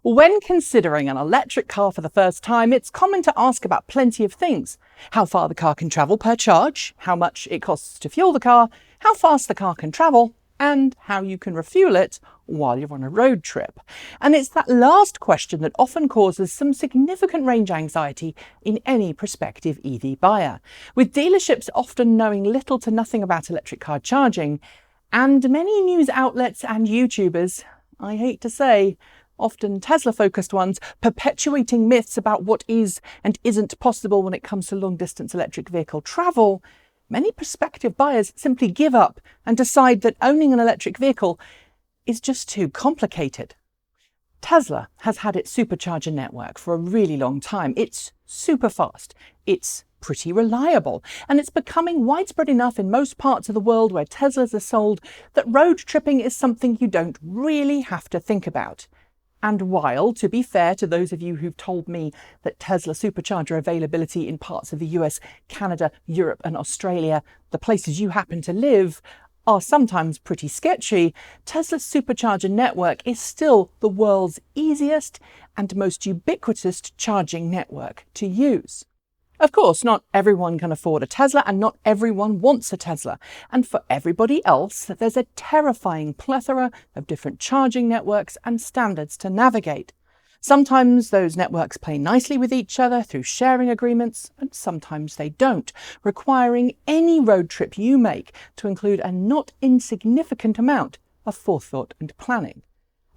When considering an electric car for the first time, it's common to ask about plenty of things. How far the car can travel per charge, how much it costs to fuel the car, how fast the car can travel, and how you can refuel it while you're on a road trip. And it's that last question that often causes some significant range anxiety in any prospective EV buyer, with dealerships often knowing little to nothing about electric car charging, and many news outlets and YouTubers, I hate to say, often Tesla-focused ones, perpetuating myths about what is and isn't possible when it comes to long-distance electric vehicle travel. Many prospective buyers simply give up and decide that owning an electric vehicle is just too complicated. Tesla has had its Supercharger network for a really long time. It's super fast, it's pretty reliable, and it's becoming widespread enough in most parts of the world where Teslas are sold that road tripping is something you don't really have to think about. And while, to be fair to those of you who've told me that Tesla Supercharger availability in parts of the US, Canada, Europe and Australia, the places you happen to live, are sometimes pretty sketchy, Tesla's Supercharger network is still the world's easiest and most ubiquitous charging network to use. Of course, not everyone can afford a Tesla and not everyone wants a Tesla. And for everybody else, there's a terrifying plethora of different charging networks and standards to navigate. Sometimes those networks play nicely with each other through sharing agreements, and sometimes they don't, requiring any road trip you make to include a not insignificant amount of forethought and planning.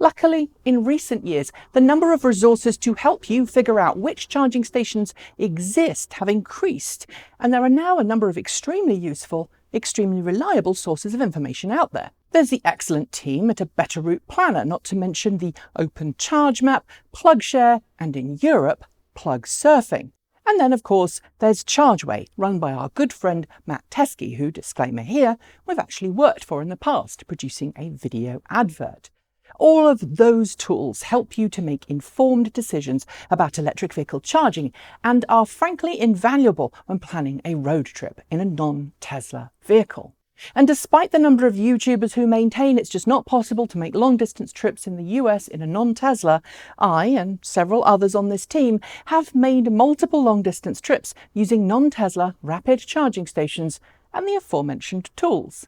Luckily, in recent years, the number of resources to help you figure out which charging stations exist have increased, and there are now a number of extremely useful, extremely reliable sources of information out there. There's the excellent team at A Better Route Planner, not to mention the Open Charge Map, PlugShare, and in Europe, Plugsurfing. And then, of course, there's ChargeWay, run by our good friend Matt Teskey, who, disclaimer here, we've actually worked for in the past, producing a video advert. All of those tools help you to make informed decisions about electric vehicle charging and are frankly invaluable when planning a road trip in a non-Tesla vehicle. And despite the number of YouTubers who maintain it's just not possible to make long-distance trips in the US in a non-Tesla, I and several others on this team have made multiple long-distance trips using non-Tesla rapid charging stations and the aforementioned tools.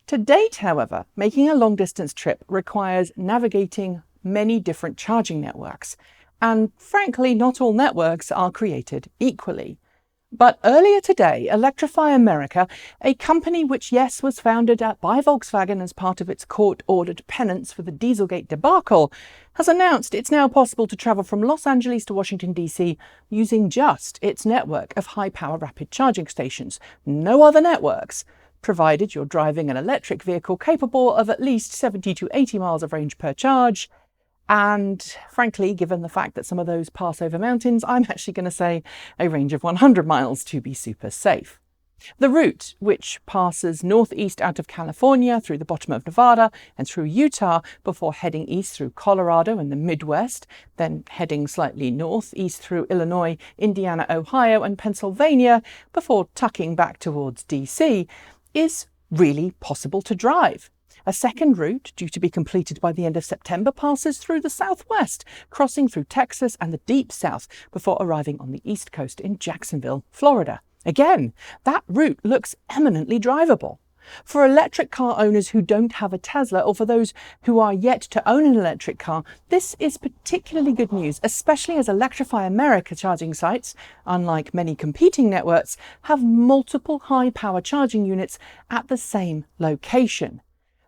To date, however, making a long-distance trip requires navigating many different charging networks, and frankly, not all networks are created equally. But earlier today, Electrify America, a company which, yes, was founded by Volkswagen as part of its court-ordered penance for the Dieselgate debacle, has announced it's now possible to travel from Los Angeles to Washington, D.C. using just its network of high-power rapid charging stations, no other networks, provided you're driving an electric vehicle capable of at least 70 to 80 miles of range per charge. And frankly, given the fact that some of those pass over mountains, I'm actually going to say a range of 100 miles to be super safe. The route, which passes northeast out of California through the bottom of Nevada and through Utah before heading east through Colorado and the Midwest, then heading slightly northeast through Illinois, Indiana, Ohio and Pennsylvania before tucking back towards DC, is really possible to drive. A second route, due to be completed by the end of September, passes through the southwest, crossing through Texas and the deep south before arriving on the east coast in Jacksonville, Florida. Again, that route looks eminently drivable. For electric car owners who don't have a Tesla, or for those who are yet to own an electric car, this is particularly good news, especially as Electrify America charging sites, unlike many competing networks, have multiple high-power charging units at the same location.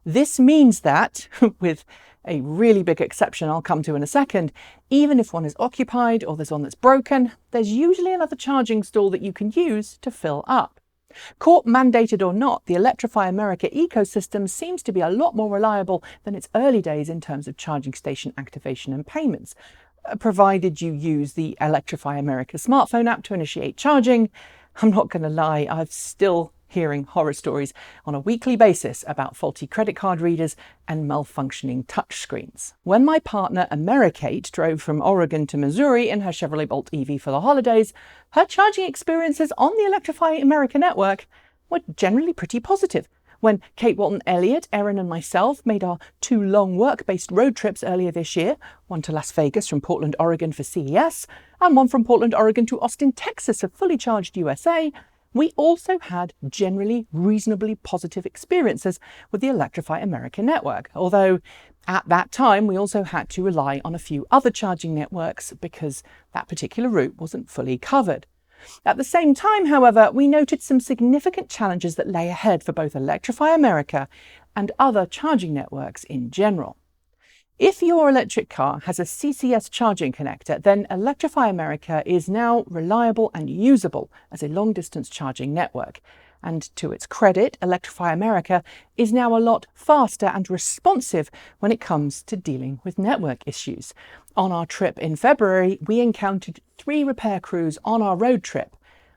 This means that, with a really big exception I'll come to in a second, even if one is occupied or there's one that's broken, there's usually another charging stall that you can use to fill up. Court mandated or not, the Electrify America ecosystem seems to be a lot more reliable than its early days in terms of charging station activation and payments. Provided you use the Electrify America smartphone app to initiate charging, I'm not going to lie, I'm still hearing horror stories on a weekly basis about faulty credit card readers and malfunctioning touchscreens. When my partner Americate drove from Oregon to Missouri in her Chevrolet Bolt EV for the holidays, her charging experiences on the Electrify America network were generally pretty positive, When Kate Walton-Elliott, Erin and myself made our 2 long work-based road trips earlier this year, one to Las Vegas from Portland, Oregon for CES, and one from Portland, Oregon to Austin, Texas for Fully Charged USA, we also had generally reasonably positive experiences with the Electrify America network, although at that time we also had to rely on a few other charging networks because that particular route wasn't fully covered. At the same time, however, we noted some significant challenges that lay ahead for both Electrify America and other charging networks in general. If your electric car has a CCS charging connector, then Electrify America is now reliable and usable as a long-distance charging network. And to its credit, Electrify America is now a lot faster and responsive when it comes to dealing with network issues. On our trip in February, we encountered 3 repair crews on our road trip.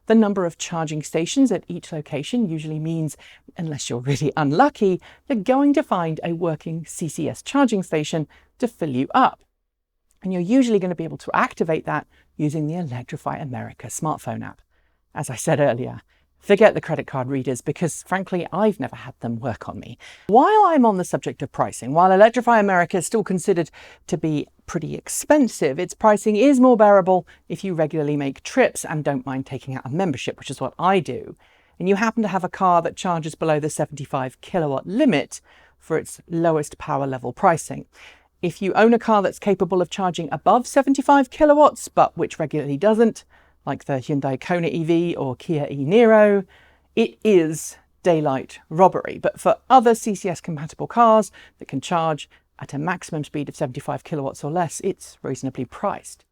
The number of charging stations at each location usually means, unless you're really unlucky, you're going to find a working CCS charging station to fill you up. And you're usually going to be able to activate that using the Electrify America smartphone app. As I said earlier, forget the credit card readers because, frankly, I've never had them work on me. While I'm on the subject of pricing, while Electrify America is still considered to be pretty expensive, its pricing is more bearable if you regularly make trips and don't mind taking out a membership, which is what I do, and you happen to have a car that charges below the 75 kilowatt limit for its lowest power level pricing. If you own a car that's capable of charging above 75 kilowatts, but which regularly doesn't, like the Hyundai Kona EV or Kia e-Niro, it is daylight robbery. But for other CCS compatible cars that can charge at a maximum speed of 75 kilowatts or less, it's reasonably priced.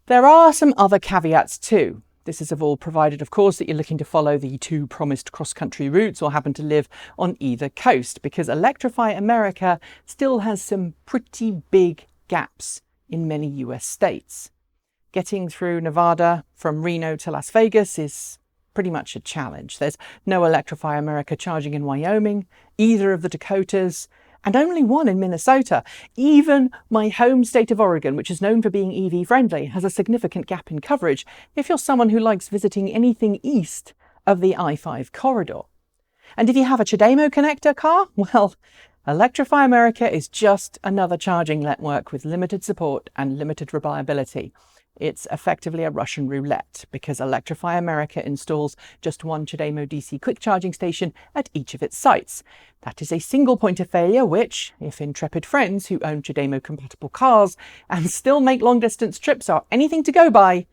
There are some other caveats too. This is all provided, of course, that you're looking to follow the 2 promised cross-country routes or happen to live on either coast, because Electrify America still has some pretty big gaps in many US states. Getting through Nevada from Reno to Las Vegas is pretty much a challenge. There's no Electrify America charging in Wyoming, either of the Dakotas, and only one in Minnesota. Even my home state of Oregon, which is known for being EV friendly, has a significant gap in coverage if you're someone who likes visiting anything east of the I-5 corridor. And if you have a CHAdeMO connector car, well, Electrify America is just another charging network with limited support and limited reliability. It's effectively a Russian roulette because Electrify America installs just one CHAdeMO DC quick charging station at each of its sites. That is a single point of failure which, if intrepid friends who own CHAdeMO compatible cars and still make long distance trips are anything to go by,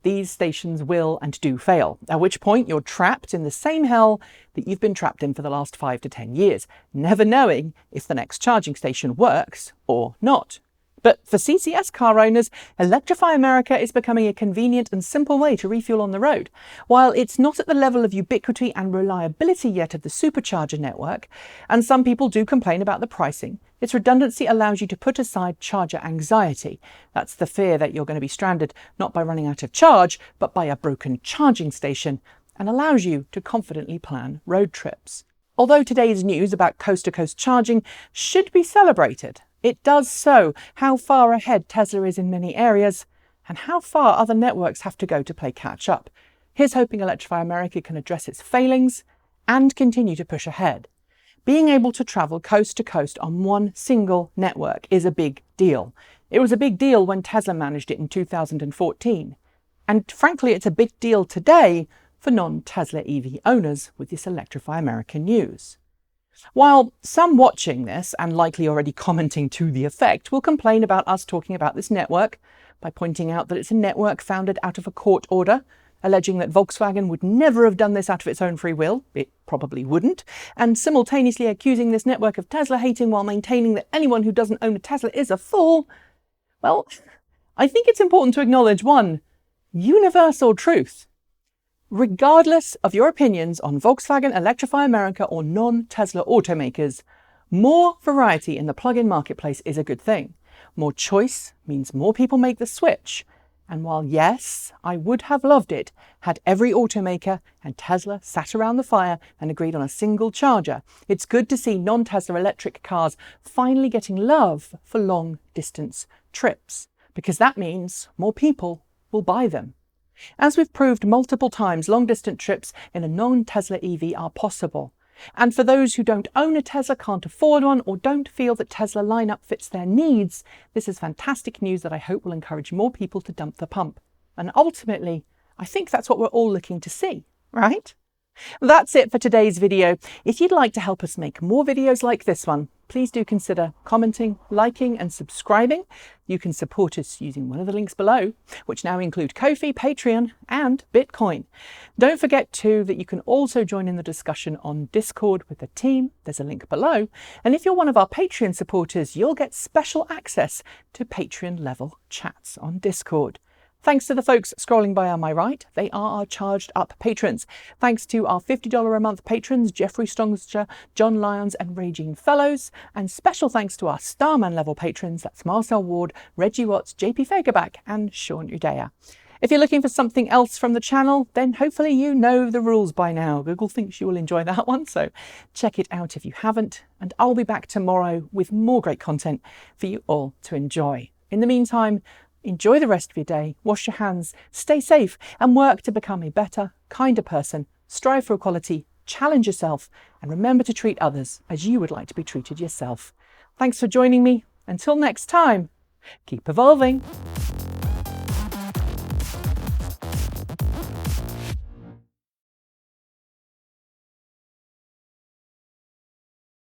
these stations will and do fail, at which point you're trapped in the same hell that you've been trapped in for the last 5 to 10 years, never knowing if the next charging station works or not. But for CCS car owners, Electrify America is becoming a convenient and simple way to refuel on the road. While it's not at the level of ubiquity and reliability yet of the Supercharger network, and some people do complain about the pricing, its redundancy allows you to put aside charger anxiety. That's the fear that you're going to be stranded not by running out of charge, but by a broken charging station, and allows you to confidently plan road trips. Although today's news about coast-to-coast charging should be celebrated, it does show how far ahead Tesla is in many areas and how far other networks have to go to play catch up. Here's hoping Electrify America can address its failings and continue to push ahead. Being able to travel coast to coast on one single network is a big deal. It was a big deal when Tesla managed it in 2014. And frankly, it's a big deal today for non-Tesla EV owners with this Electrify America news. While some watching this, and likely already commenting to the effect, will complain about us talking about this network by pointing out that it's a network founded out of a court order, alleging that Volkswagen would never have done this out of its own free will, it probably wouldn't, and simultaneously accusing this network of Tesla hating while maintaining that anyone who doesn't own a Tesla is a fool, well, I think it's important to acknowledge one universal truth. Regardless of your opinions on Volkswagen, Electrify America, or non-Tesla automakers, more variety in the plug-in marketplace is a good thing. More choice means more people make the switch. And while yes, I would have loved it had every automaker and Tesla sat around the fire and agreed on a single charger, it's good to see non-Tesla electric cars finally getting love for long-distance trips, because that means more people will buy them. As we've proved multiple times, long-distance trips in a non-Tesla EV are possible. And for those who don't own a Tesla, can't afford one, or don't feel that Tesla lineup fits their needs, this is fantastic news that I hope will encourage more people to dump the pump. And ultimately, I think that's what we're all looking to see, right? That's it for today's video. If you'd like to help us make more videos like this one, please do consider commenting, liking and subscribing. You can support us using one of the links below, which now include Ko-fi, Patreon and Bitcoin. Don't forget too that you can also join in the discussion on Discord with the team. There's a link below. And if you're one of our Patreon supporters, you'll get special access to Patreon level chats on Discord. Thanks to the folks scrolling by on my right. They are our charged up patrons. Thanks to our $50 a month patrons, Jeffrey Strongster, John Lyons and Raging Fellows. And special thanks to our Starman level patrons. That's Marcel Ward, Reggie Watts, JP Fagerback and Sean Udea. If you're looking for something else from the channel, then hopefully you know the rules by now. Google thinks you will enjoy that one, so check it out if you haven't. And I'll be back tomorrow with more great content for you all to enjoy. In the meantime, enjoy the rest of your day, wash your hands, stay safe, and work to become a better, kinder person. Strive for equality, challenge yourself, and remember to treat others as you would like to be treated yourself. Thanks for joining me. Until next time, keep evolving.